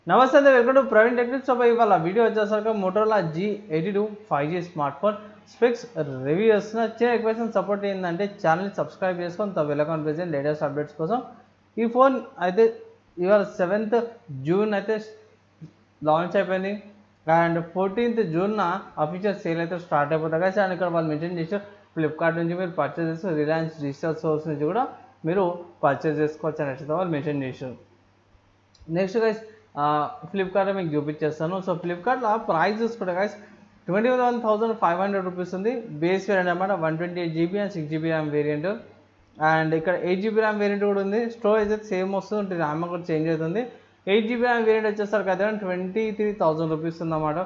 నమస్తే అండి, welcome to Praveen techniques. So ఇవాళ వీడియో వచ్చేసరికి Motorola G82 5G smart phone specs review చేస్తున్న. చిన్న రిక్వెస్ట్ సపోర్ట్ ఏంటంటే ఛానల్ని సబ్స్క్రైబ్ చేసుకొని బెల్ ఐకాన్ ప్రెస్ చేయండి లేటెస్ట్ అప్డేట్స్ కోసం. ఈ ఫోన్ అయితే ఇవాళ 7th జూన్ అయితే లాంచ్ అయిపోయింది అండ్ 14th జూన్న అఫీషియల్ సేల్ అయితే స్టార్ట్ అయిపోతుంది కదా. అండ్ ఇక్కడ వాళ్ళు మెన్షన్ చేసి ఫ్లిప్కార్ట్ నుంచి మీరు పర్చేస్ చేసి రిలయన్స్ డిజిటల్ స్టోర్స్ నుంచి కూడా మీరు పర్చేస్ చేసుకోవచ్చు అనేది వాళ్ళు మెన్షన్ చేశారు. నెక్స్ట్ గైస్ ఫ్లిప్కార్ట్లో మీకు చూపించేస్తాను. సో ఫ్లిప్కార్ట్లో ప్రైస్ చూసుకుంటే గైస్ 21,500 రూపీస్ ఉంది. బేస్ వేరియంట్ అనమాట, 128GB and 6GB RAM variant. And ఇక్కడ 8GB ర్యామ్ వేరియంట్ కూడా ఉంది. స్టోరేజ్ అయితే సేమ్ వస్తుంది, ర్యామ్ కూడా చేంజ్ అవుతుంది. 8GB ర్యామ్ వేరియంట్ వచ్చేసరికి అయితే 23,000 రూపీస్ ఉందన్నమాట.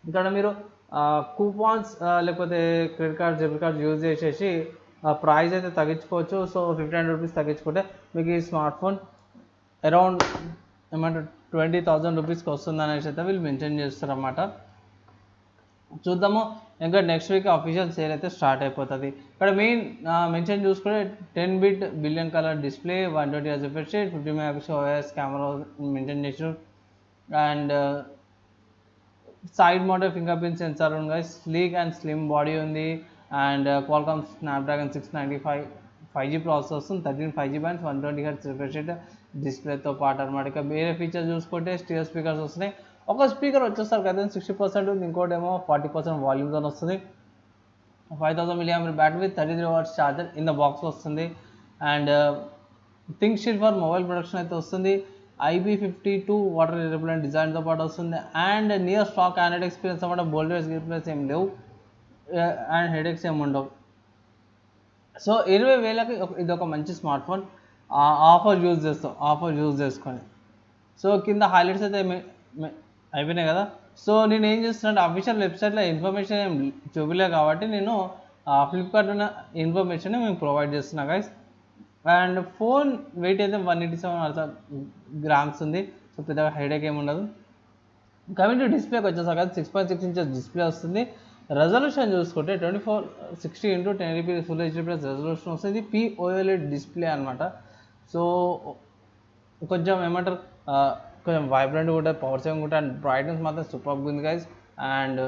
ఇక్కడ మీరు కూపాన్స్ లేకపోతే credit card debit card use చేసేసి ప్రైస్ అయితే తగ్గించుకోవచ్చు. సో 1,500 రూపీస్ తగ్గించుకుంటే మీకు ఈ స్మార్ట్ ఫోన్ అరౌండ్ ఏమంటారు 20,000 రూపీస్కి వస్తుంది అనేసి అయితే వీళ్ళు మెన్షన్ చేస్తారన్నమాట. చూద్దాము, ఇంకా నెక్స్ట్ వీక్ అఫీషియల్ సేల్ అయితే స్టార్ట్ అయిపోతుంది. ఇక్కడ మెయిన్ మెన్షన్ చూసుకుంటే 10-bit billion colour display, 120Hz refresh rate, 50 megapixel OIS camera mention చేసారు. And side mounted fingerprint sensor ఉంది, స్లీక్ అండ్ స్లిమ్ బాడీ ఉంది. And Qualcomm Snapdragon 695 5G processor వస్తుంది, 13 5G bands, 120Hz refresh rate డిస్ప్లేతో పాటు అనమాట. ఇక వేరే features చూసుకుంటే stereo speakers వస్తున్నాయి. ఒక స్పీకర్ వచ్చేస్తారు కదా 60%, ఇంకోటేమో 40% వాల్యూమ్తో వస్తుంది. 5000 mAh battery with 33 watts charger in the box వస్తుంది. And think sheet for mobile production అయితే వస్తుంది. IP52 వాటర్ రిపెలెంట్ డిజైన్తో పాటు వస్తుంది. And near stock Android experience అనమాట, బోల్డర్స్ గిఫ్ట్స్ ఏం లేవు అండ్ హెడేక్స్ ఏమి ఉండవు. సో 20,000కి ఇది ఒక మంచి స్మార్ట్ ఫోన్. ఆఫర్ యూజ్ చేసుకొని. సో కింద హైలైట్స్ అయితే అయిపోయినాయి కదా. సో నేను ఏం చేస్తున్నాను, అఫీషియల్ వెబ్సైట్లో ఇన్ఫర్మేషన్ ఏం చూపలే కాబట్టి నేను ఫ్లిప్కార్ట్ ఉన్న ఇన్ఫర్మేషన్ మేము ప్రొవైడ్ చేస్తున్నా గైస్. అండ్ ఫోన్ వెయిట్ అయితే 187 గ్రామ్స్ ఉంది. సో పెద్దగా హెడేక్ ఏమి ఉండదు. కమింగ్ టు డిస్ప్లేకి వచ్చేసరికి కదా 6.6 inches డిస్ప్లే వస్తుంది. రెజల్యూషన్ చూసుకుంటే 2460x1080p full HD plus resolution వస్తుంది. POLED డిస్ప్లే అనమాట. సో కొంచెం ఏమంటారు కొంచెం వైబ్రెంట్ కూడా, పవర్ సేవింగ్ కూడా, అండ్ బ్రైట్నెస్ మాత్రం సూపర్గా ఉంది గైస్. అండ్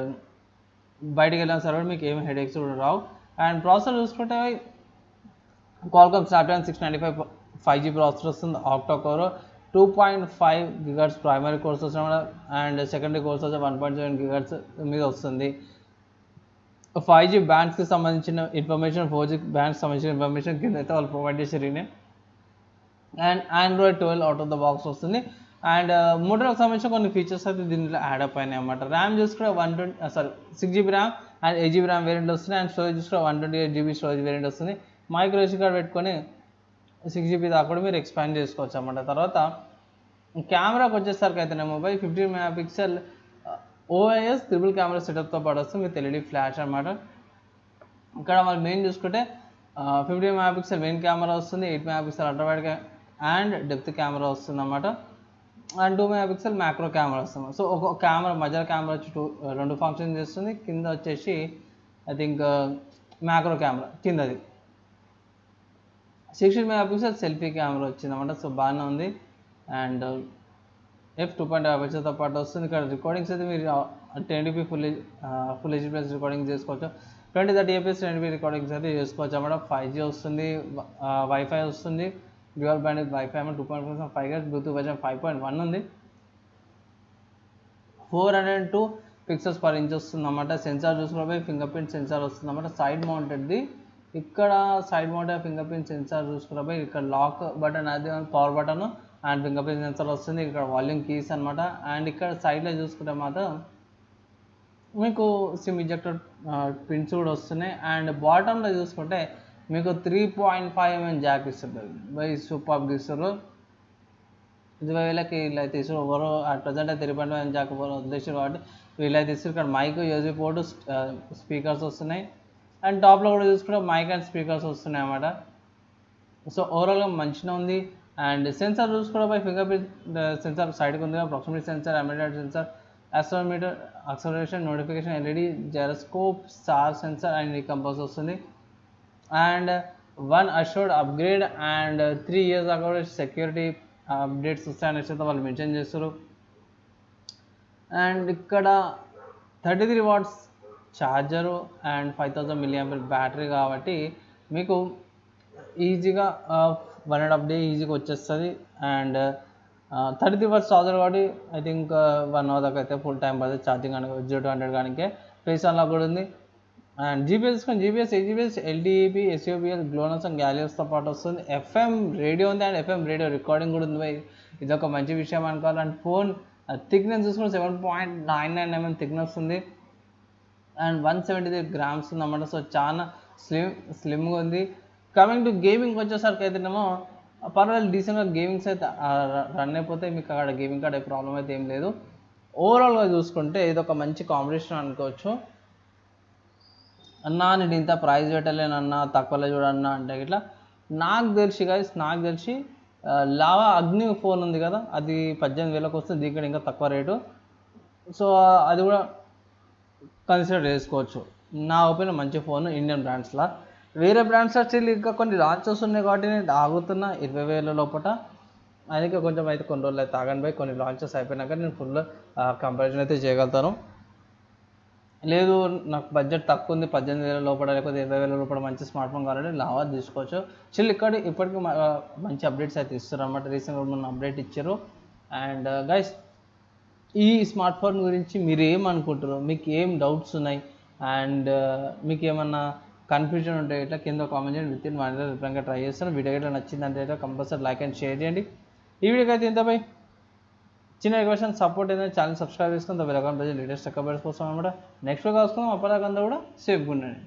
బయటికి వెళ్ళిన సరే మీకు ఏమి హెడేక్స్ కూడా రావు. అండ్ ప్రాసెసర్ చూసుకుంటే క్వాల్కామ్ స్నాప్డ్రాగన్ 695 5G ప్రాసెసర్ వస్తుంది. Octa core 2.5 GHz primary course వస్తుంది. అండ్ సెకండరీ కోర్స్ వచ్చి 1.7 GHz మీద వస్తుంది. 5G బ్యాండ్స్కి సంబంధించిన ఇన్ఫర్మేషన్, 4G బ్యాండ్స్కి సంబంధించిన ఇన్ఫర్మేషన్ కింద అయితే వాళ్ళు ప్రొవైడ్ చేశారు. And Android 12 out of the box వస్తుంది. అండ్ మోటోరోలాకి సంబంధించిన కొన్ని ఫీచర్స్ అయితే దీంట్లో యాడప్ అయినాయి అన్నమాట. ర్యామ్ చూసుకుంటే 6GB RAM and 8GB RAM variant వస్తుంది. అండ్ స్టోరేజ్ చూసుకుంటే 128GB స్టోరేజ్ వేరియంట్ వస్తుంది. మైక్రో SD కార్డ్ పెట్టుకొని 6GB దాకా కూడా మీరు ఎక్స్పాండ్ చేసుకోవచ్చు అన్నమాట. తర్వాత కెమెరాకి వచ్చేసరికి అయితే mobile 15 megapixel OIS triple camera సెటప్తో పాటు వస్తుంది విత్ LED ఫ్లాష్ అనమాట. ఇక్కడ మనం మెయిన్ చూసుకుంటే 15 మెగాపిక్సెల్ మెయిన్ కెమెరా వస్తుంది, 8 megapixel ultra wide and depth camera వస్తుంది అన్నమాట. అండ్ 2 మెగాపిక్సెల్ మ్యాక్రో కెమెరా వస్తుంది. సో ఒక కెమెరా మధ్యలో కెమెరా వచ్చి రెండు ఫంక్షన్ చేస్తుంది. కింద వచ్చేసి ఐ థింక్ మ్యాక్రో కెమెరా కిందది 16 మెగాపిక్సెల్ సెల్ఫీ కెమెరా వచ్చింది అన్నమాట. సో బాగానే ఉంది. అండ్ f2.5 అపర్చర్తో పాటు వస్తుంది. ఇక్కడ రికార్డింగ్స్ అయితే మీరు 1080p full HD plus recording చేసుకోవచ్చు. 20-30 fps 1080p రికార్డింగ్స్ అయితే చేసుకోవచ్చు అన్నమాట. 5G వస్తుంది, వైఫై వస్తుంది, dual band wifi 2.5 GHz, Bluetooth version 5.1 ఉంది. 402 పిక్సెల్స్ పర్ ఇంచ్ వస్తుంది అన్నమాట. సెన్సార్ చూసుకున్నప్పుడు ఫింగర్ ప్రింట్ సెన్సార్ వస్తుంది అన్నమాట, సైడ్ మౌంటెడ్ది. ఇక్కడ side mounted fingerprint censor చూసుకున్నప్పుడు ఇక్కడ లాక్ బటన్, అది power button and finger print censor వస్తుంది. ఇక్కడ వాల్యూమ్ కీస్ అనమాట. అండ్ ఇక్కడ సైడ్లో చూసుకుంటే మాత్రం మీకు సిమ్ ఇంజెక్టర్ పిన్స్ కూడా వస్తున్నాయి. అండ్ బాటంలో చూసుకుంటే మీకు 3.5mm జాక్ ఇస్తుంటుంది. బై సూపర్గా ఇస్తారు. 20,000కి వీళ్ళు అయితే ఇస్తారు. ఎవరు అట్ ప్రజెంట్ అయితే 3.5mm జాక్ వదిలేసారు కాబట్టి వీళ్ళైతే ఇస్తారు. ఇక్కడ మైక్, USB పోర్టు, స్పీకర్స్ వస్తున్నాయి. అండ్ టాప్లో కూడా చూసుకుంటే మైక్ అండ్ స్పీకర్స్ వస్తున్నాయి అన్నమాట. సో ఓవరాల్గా మంచిగా ఉంది. అండ్ సెన్సార్ చూసుకుంటే ఫింగర్ ప్రింట్ సెన్సార్ సైడ్కి ఉంది, ప్రాక్సిమిటీ సెన్సార్, అమిటర్ sensor, accelerometer, acceleration, notification, LED, gyroscope, star sensor and compass వస్తుంది. And 1 assured upgrade and 3 years దాకా సెక్యూరిటీ అప్డేట్స్ వస్తాయనేసి అయితే వాళ్ళు మెన్షన్ చేస్తారు. అండ్ ఇక్కడ 33 watts charger and 5000 mAh battery కాబట్టి మీకు ఈజీగా 1.5 డే ఈజీగా వచ్చేస్తుంది. అండ్ 33 వాట్స్ ఛార్జర్ కాబట్టి ఐ థింక్ 1 అవర్ దాకా అయితే ఫుల్ టైం పడుతుంది ఛార్జింగ్ కానీ 0 to 100 కానీ. ఫేస్ అన్లాక్ కూడా ఉంది. అండ్ జీపీఎస్ కానీ జీపీఎస్ ఏజీపీఎస్ ఎల్టీఈపీ ఎస్యూపీఎల్ గ్లోనస్ అండ్ గ్యాలియర్స్తో పాటు వస్తుంది. ఎఫ్ఎం రేడియో ఉంది అండ్ ఎఫ్ఎం రేడియో రికార్డింగ్ కూడా ఉంది. ఇదొక మంచి విషయం అనుకోవాలి. అండ్ ఫోన్ థిక్నెస్ చూసుకుంటే 7.99 mm థిక్నెస్ ఉంది అండ్ 173 grams ఉందన్నమాట. సో చాలా స్లిమ్గా ఉంది. కమింగ్ టు గేమింగ్ వచ్చేసరికి అయితేనేమో పర్వాలేదు, డీసెంట్గా గేమింగ్స్ అయితే రన్ అయిపోతాయి. మీకు అక్కడ గేమింగ్ కార్డ్ ప్రాబ్లం అయితే ఏం లేదు. ఓవరాల్గా చూసుకుంటే ఇదొక మంచి కాంబినేషన్ అనుకోవచ్చు. అన్నా నేను ఇంత ప్రైజ్ పెట్టలేనన్నా, తక్కువలో చూడన్నా అంటే ఇట్లా నాకు తెలిసి లావా అగ్ని ఫోన్ ఉంది కదా, అది 18,000కి వస్తుంది. దీనికి ఇంకా తక్కువ రేటు. సో అది కూడా కన్సిడర్ చేసుకోవచ్చు. నా ఒపీనియన్ మంచి ఫోన్ ఇండియన్ బ్రాండ్స్లో. వేరే బ్రాండ్స్లో స్టిల్ ఇంకా కొన్ని లాంచెస్ ఉన్నాయి కాబట్టి నేను ఆగుతున్నా 20,000 లోపల. అందుకే కొంచెం అయితే కొన్ని రోజులు అయితే ఆగండి కొన్ని లాంచెస్ అయిపోయినాక నేను ఫుల్ కంపారిజన్ అయితే చేయగలుగుతాను. లేదు నాకు బడ్జెట్ తక్కువ ఉంది 18,000 లోపల లేకపోతే 20,000 లోపల మంచి స్మార్ట్ ఫోన్ కావాలంటే లావా తీసుకోవచ్చు. ఇప్పటికీ మంచి అప్డేట్స్ అయితే ఇస్తారు అన్నమాట. రీసెంట్గా మొన్న అప్డేట్ ఇచ్చారు. అండ్ గైస్, ఈ స్మార్ట్ ఫోన్ గురించి మీరు ఏమనుకుంటారు, మీకు ఏం డౌట్స్ ఉన్నాయి అండ్ మీకు ఏమన్నా కన్ఫ్యూజన్ ఉంటే ఇట్లా కింద కామెంట్ చేయండి. విత్ ఇన్ 1 day రిప్లైగా ట్రై చేస్తాను. వీడియో అయితే నచ్చిందంటే అయితే కంపల్సరీ లైక్ అండ్ షేర్ చేయండి. ఈ వీడియోకి అయితే ఇంత బై. చిన్న రిక్వెస్ట్, సపోర్ట్ ఏంటంటే ఛానల్ సబ్స్క్రైబ్ చేసుకుని bell icon press latest updates కోసం అనమాట. నెక్స్ట్ వీడియో కలుసుకుందాం. అప్పటిదాకా కూడా సేఫ్గా ఉండండి.